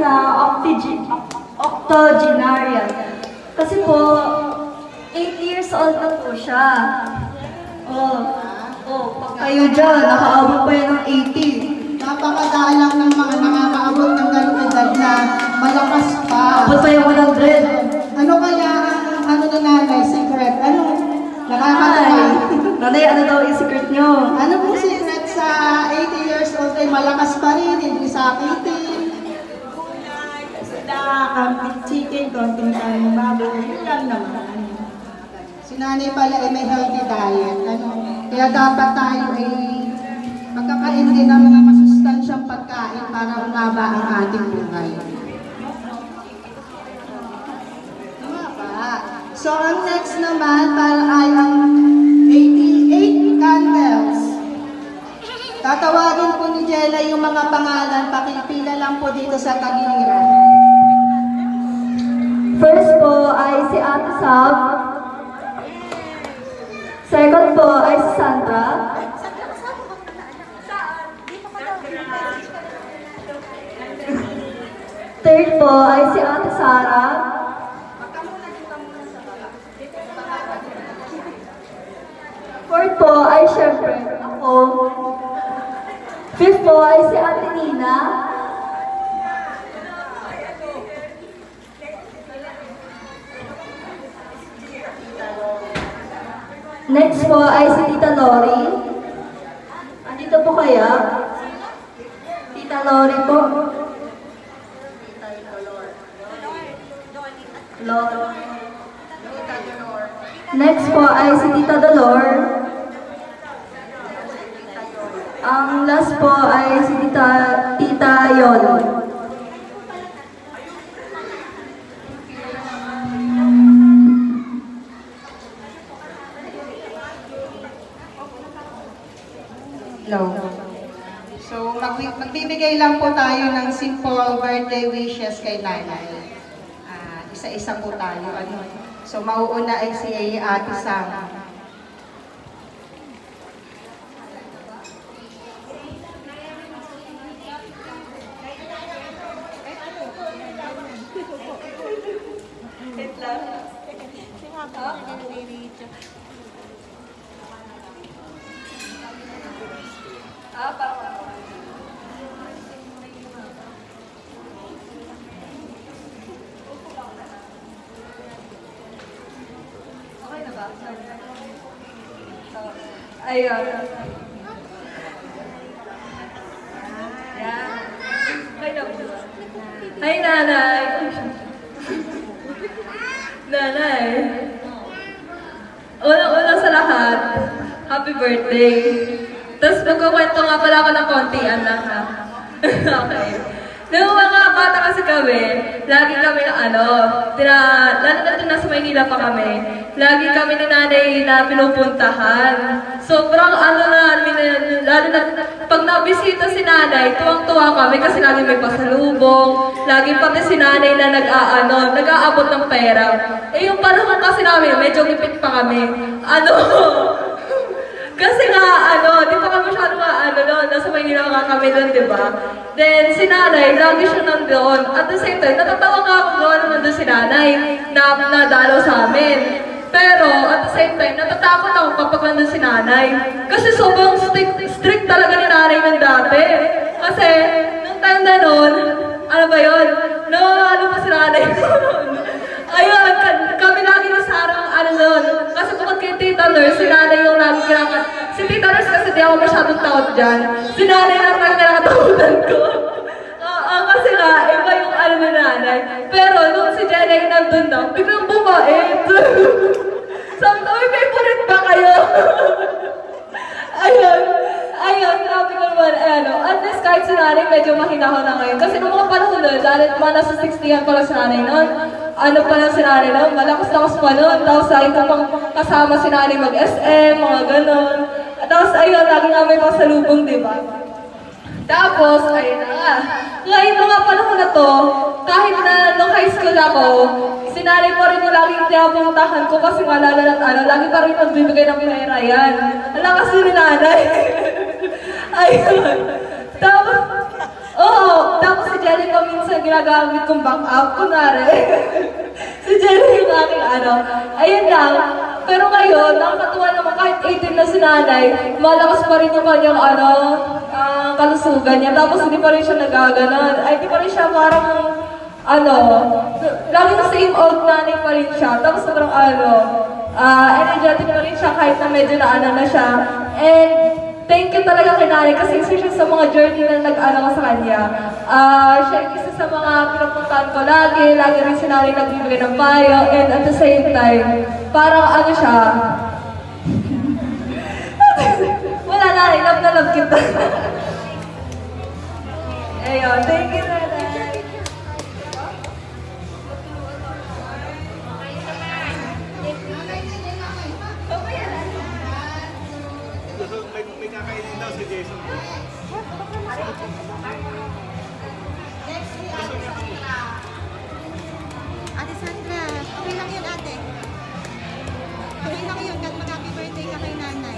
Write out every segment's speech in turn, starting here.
na octogenarian. Kasi po, 8 years old na po siya. Pag kayo dyan, nakaabot pa yan ng 80. Napakadalang ng mga nakakaabot ng ganung edad na malakas pa. Abot pa yung 100. Ano kaya ang na nanay, secret? Ano? Nakakatawa. Nanay, ano daw yung secret nyo? Ano pong secret sa 80 years old ay malakas pa rin, hindi sakitin? Isda, konting chicken, konting karne baboy, yun lang naman. Si nanay pala ay may healthy diet. Ano? Kaya dapat tayo ay magkakain din ng mga masustansyang pagkain para umaba ang ating buhay. So, ang next naman ay ang 88 candles. Tatawagin po ni Jella yung mga pangalan, pakipila lang po dito sa tagiliran. First po ay si Ate Sab. Second po ay si Sandra. Third po ay si Ate Sara. Fourth po ay syempre ako. Fifth po ay si Ate Nina. Next po ay si Tita Lori. Andito po kaya? Tita Lori po. Next po ay si Tita Dolor. Ang last po ay si Tita Yoli. Hello. So, magbibigay lang po tayo ng simple birthday wishes kay nanay. Isa-isa po tayo. So, mauuna ay si Ate Sam. Ayun. Hi, Nanay. Nanay. Una-una sa lahat, happy birthday. Tapos magkukwento nga pala ako ng konti, anak ha. Okay. Noong mga bata kasi kami, lagi kami lalo na nasa Maynila pa kami, lagi kami ni nanay na pinupuntahan. Sobrang lalo na pag nabisita si nanay, tuwang-tuwa kami kasi lagi may pasalubong, lagi pati si nanay na nag-aabot ng pera. Yung panahon kasi namin, medyo gipit pa kami. Kasi nga, di pa kami masyado nasa Maynila nga kami doon, di ba? Then, si nanay, lagi siya nandoon. At the same time, natatawa nga ako doon naman doon si nanay na nadalaw sa amin. Pero, at the same time, natatakot ako kapag nandun si nanay. Kasi sobrang strict talaga ni nanay ng dati. Kasi, nung time na nun, ano ba yun? Pa si nanay ayun, kami lagi ni Sarah nun. Kasi kapag kay Tita Nurse, si nanay yung lagi kinakat. Si Tita Nurse kasi di ako masyadong taot dyan. Si nanay lang tayo kinakatakutan ko. Kasi nga, iba yung ni nanay. Pero nung si Jenny nandun na, biglang bumait. Sabi ko, may favorite ba kayo? Ayun, grabe ko naman, at least kahit si nanay, medyo mahinahon na ngayon. Kasi nung mga panahon nun, dahil nasa 60 pa lang si nanay nun, pa lang si nanay nun, malakas-lakas pa nun. Tapos lagi ko pang kasama si nanay mag-SM, mga ganon. Tapos ayun, lagi nga may pasalubong, di ba? Tapos, ayun na nga. Ngayon mga panahon na to, kahit na nung high school ako, si nanay po rin yung laging pinapuntahan ko kasi nga lalo na lagi pa rin magbibigay ng pera yan. Ang lakas ni nanay. Ayun. Tapos si si Jellica minsan ginagamit kong backup, kunwari. Si Jellica yung aking ano. Ayun lang. Pero ngayon, nakakatuwa naman kahit 18 na si nanay, malakas pa rin yung kanyang ano, kalusugan niya. Tapos hindi pa rin siya nagaganon. Ay, hindi pa rin siya parang, ano, laging same old nanay pa rin siya. Tapos sobrang ano, energetic pa rin siya kahit na medyo na ano na siya. And thank you talaga kay nanay kasi isa siya sa mga journey na nag-ano ko sa kanya. Siya yung isa sa mga pinapuntahan ko lagi rin si nanay nagbibigay ng payo, and at the same time, parang ano siya, wala nanay, love na love kita. Ayun, thank you nanay. May kakainin daw si Jason. Ate Sandra, okay lang yun ate. Okay lang yun, kahit mag-happy birthday ka kay nanay.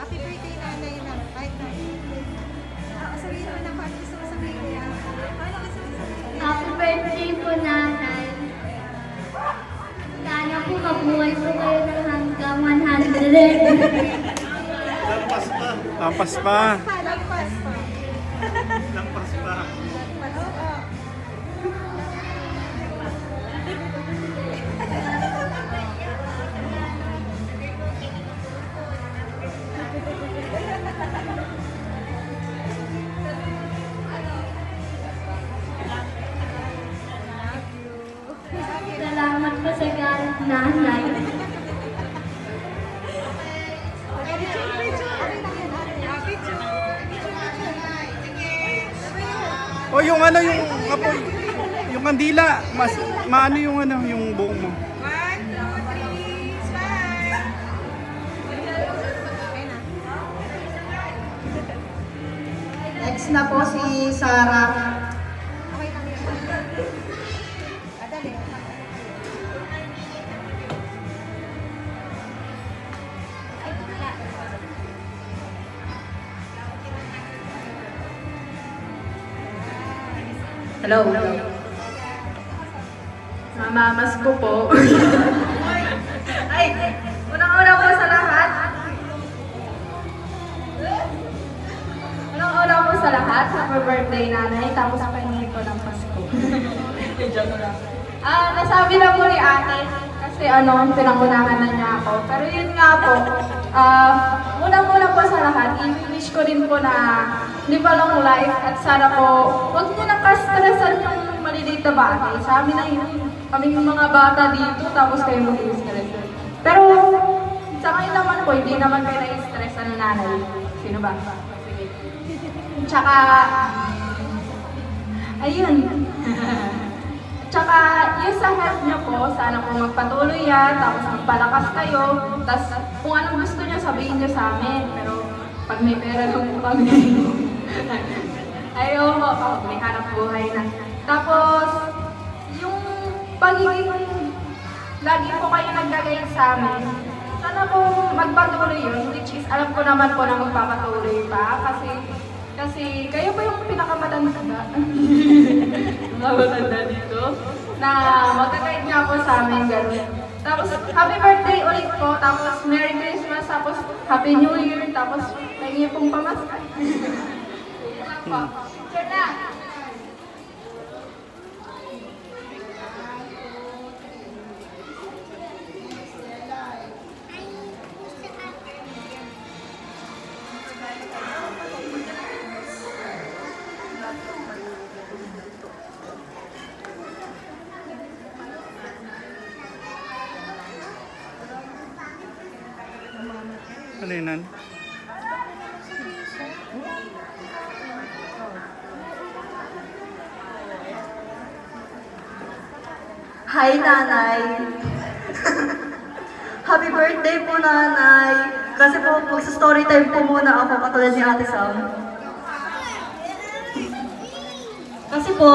Happy birthday nanay na. Kahit na. Sabihin naman ang part gusto mo sabihin niya. Happy birthday po, nanay. Sana po mabuhay po kayo ng hanggang 100. Lampas pa. Lampas pa. Lampas pa. Lampas pa. Salamat po sa galit, nanay. O yung ano, yung apoy, yung kandila, mas maano yung ano, yung buhok mo. Next na po si Sarah. Hello. Mamamas ko po. Ay, unang-una po sa lahat. Unang-una po sa lahat, happy birthday nanay, tapos pahingi ko ng Pasko. Joke lang. Nasabi na po ni ate, kasi pinangunahan na niya ako. Pero yun nga po, unang-una po sa lahat, i-wish ko rin po na hindi pa lang life at sana po, huwag niyo nakastressan yung maliliit na bagay. Sa amin na yun, kaming mga bata dito, tapos kayo mag-i-stress. Pero sa kayo naman po, hindi naman kayo na-stressan ng nanay. Sino ba? Sige. Tsaka, ayun. Tsaka, yung sa health niyo po, sana po magpatuloy yan, tapos magpalakas kayo. Tapos, kung anong gusto niyo, sabihin niyo sa amin. Pero, pag may pera lang po kami. Ayaw mo, may hanap buhay na. Tapos, yung pagiging lagi po kayo naggagay sa amin, sana po magpatuloy yun, which is alam ko naman po na magpapatuloy pa kasi kayo po yung pinakamatanda. Matanda dito. Na magkakait nga po sa amin, gano'n. Tapos, happy birthday ulit po, tapos Merry Christmas, tapos Happy New Year, tapos may niyo pong pamaskay. Sure na! Ano yun, Nan? Hi, nanay. Happy birthday po, nanay. Kasi po, magsa-story time po muna ako katulad ni Ate Sam. Kasi po,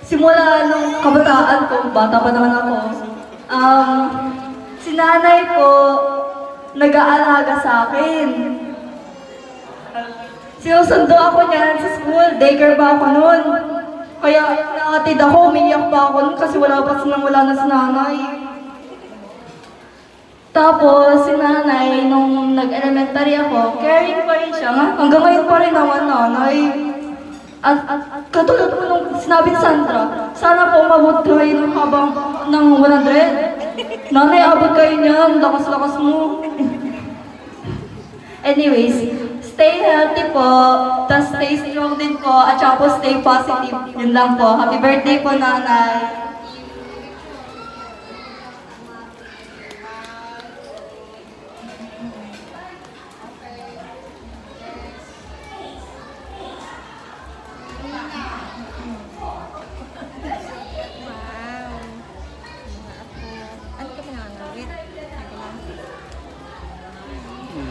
simula nung kabataan ko, bata pa naman ako, si nanay po, nag-aalaga sa akin. Sinusundo ako niyan sa school, daycare ba ako noon. Kaya naatid ako, umiiyak pa ako noon kasi wala na si nanay. Tapos, si nanay, nung nag-elementary ako, caring pa rin siya. Hanggang ngayon pa rin naman nanay. At katulad mo nung sinabi ni Sandra, sana po umabot kayo ng habang ng 100. Nanay, abot kayo niyan. Lakas-lakas mo. Anyways, stay healthy po. Tas stay strong din po. At saka po stay positive. Yun lang po. Happy birthday po, nanay.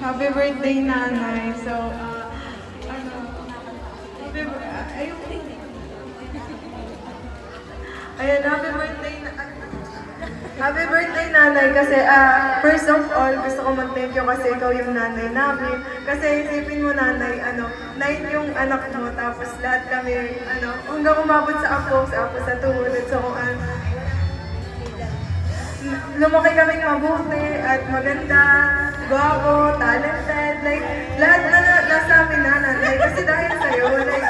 Happy birthday, nanay. So, ayun, happy birthday, nanay. Kasi, first of all, gusto ko mag-thank you kasi ikaw yung nanay namin. Kasi, isipin mo, nanay, 9 yung anak mo, tapos lahat kami, hanggang umabot sa apo sa tuhod, so kung lumaki kaming mabuti at maganda, gwapo, talented, like, lahat na nasa amin na nanay, kasi dahil sa'yo, like,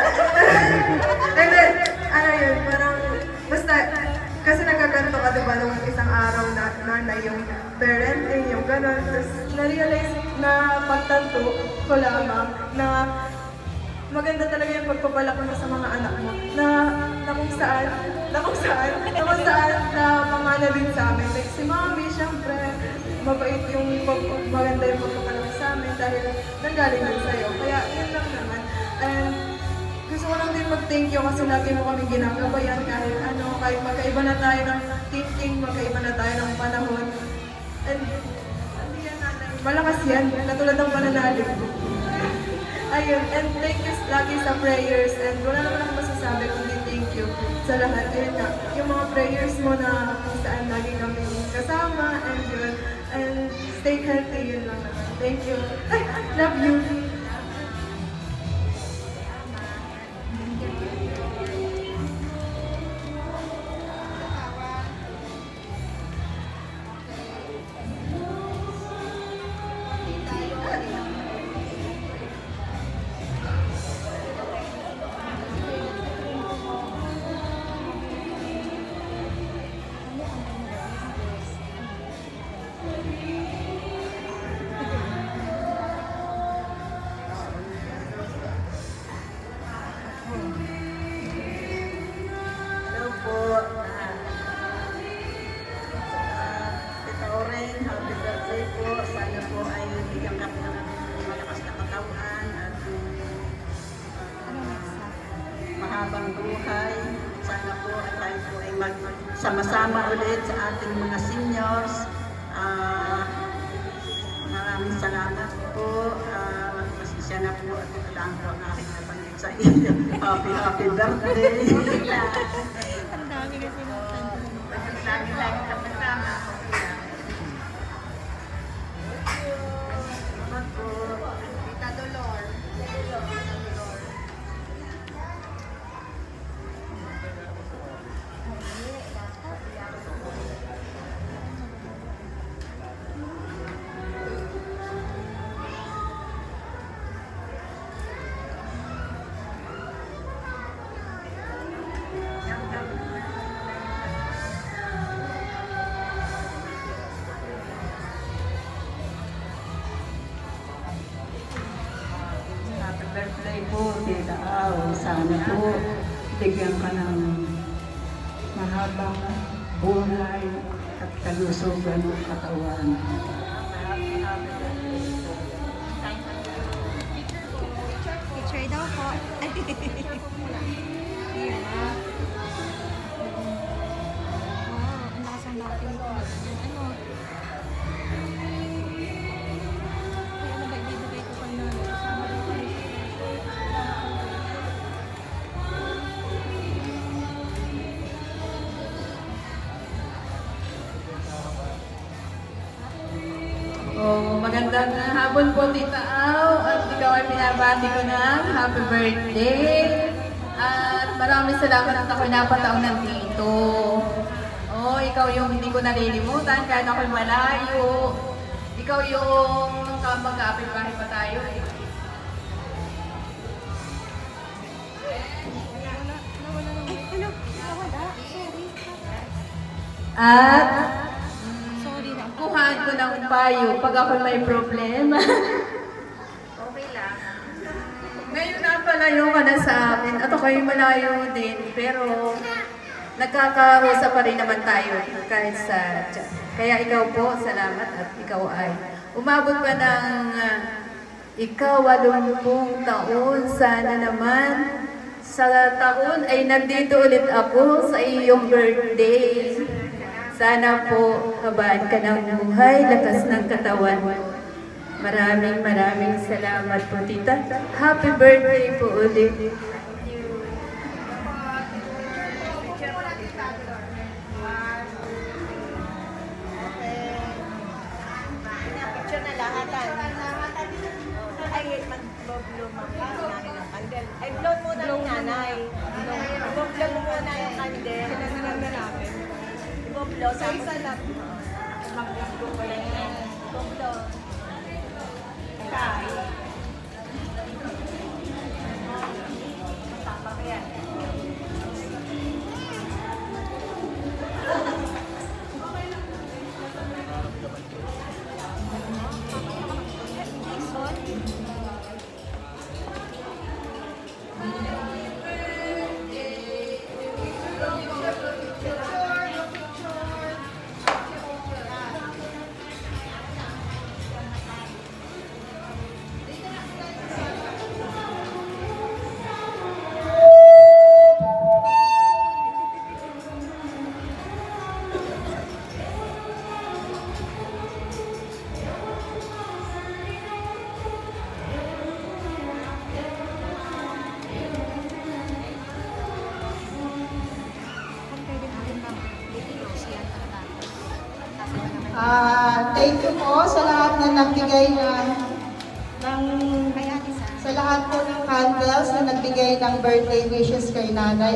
and then, yun, parang, basta, kasi nagkaganto ka, diba, nung isang araw na nanay yung parenting, yung gano'n, tapos na-realize na pagtanto ko lamang na maganda talaga yung pagpapalaki mo sa mga anak mo, na kung saan na pangana din sa amin. Like si Mami, syempre, mabait yung maganda yung pagpapalaki sa amin dahil nanggaling din sa'yo. Kaya yun lang naman. And gusto ko lang din mag-thank you kasi lagi mo kami ginagabayan kahit kahit magkaiba na tayo ng thinking, magkaiba na tayo ng panahon. And malakas yan, katulad ng pananalig. Ayun, and thank you lagi sa prayers, and wala naman akong masasabi kundi thank you sa lahat. Yun nga, yung mga prayers mo na kung saan lagi kami kasama, and yun, and stay healthy, yun lang naman. Thank you. Ay, love you. Mahabang buhay. Sana po tayo po ay magsama-sama ulit sa ating mga seniors. Maraming salamat po. Pasensya na po at ito lang po ang aking nabanggit sa inyo. Happy birthday! Ang dami kasi mo. Lagi kasama. Salamat po. Tita Dolor. Birthday po, Tita Aw. Sana po bigyan ka ng mahabang buhay at kalusugan ng katawan. Picture daw po. Here. Ang lakas ang natin. Kaya ba ibibigay ko pa nun? Kasama daw kayo. magandang hapon po, Tita Au. At ikaw ay pinabati ko ng happy birthday. At maraming salamat at ako'y napataon ng dito. Oh, ikaw yung hindi ko nalilimutan kahit ako'y malayo. Ikaw yung magkapit-bahay pa tayo eh. At kuhaan ko ng payo pag ako may problema. Okay lang. Ngayon napalayo ka na sa akin at ako'y malayo din, pero nagkakausap pa rin naman tayo kahit sa chat. Kaya ikaw po, salamat at ikaw ay umabot pa ng 80 taon. Sana naman sa taon ay nandito ulit ako sa iyong birthday. Sana po kabaan ka ng buhay, lakas ng katawan. Maraming salamat po, Tita. Happy birthday po ulit. Picture na lahatan. Ay, mag-blow mo ng candle. Ay, blow muna ni nanay. Blow mo muna yung candle. Blow sa isa lang. Mag-blow ko lang yan. Blow. Kaya. Matapang yan. Thank you po sa lahat na nagbigay sa lahat po ng candles na nagbigay ng birthday wishes kay nanay.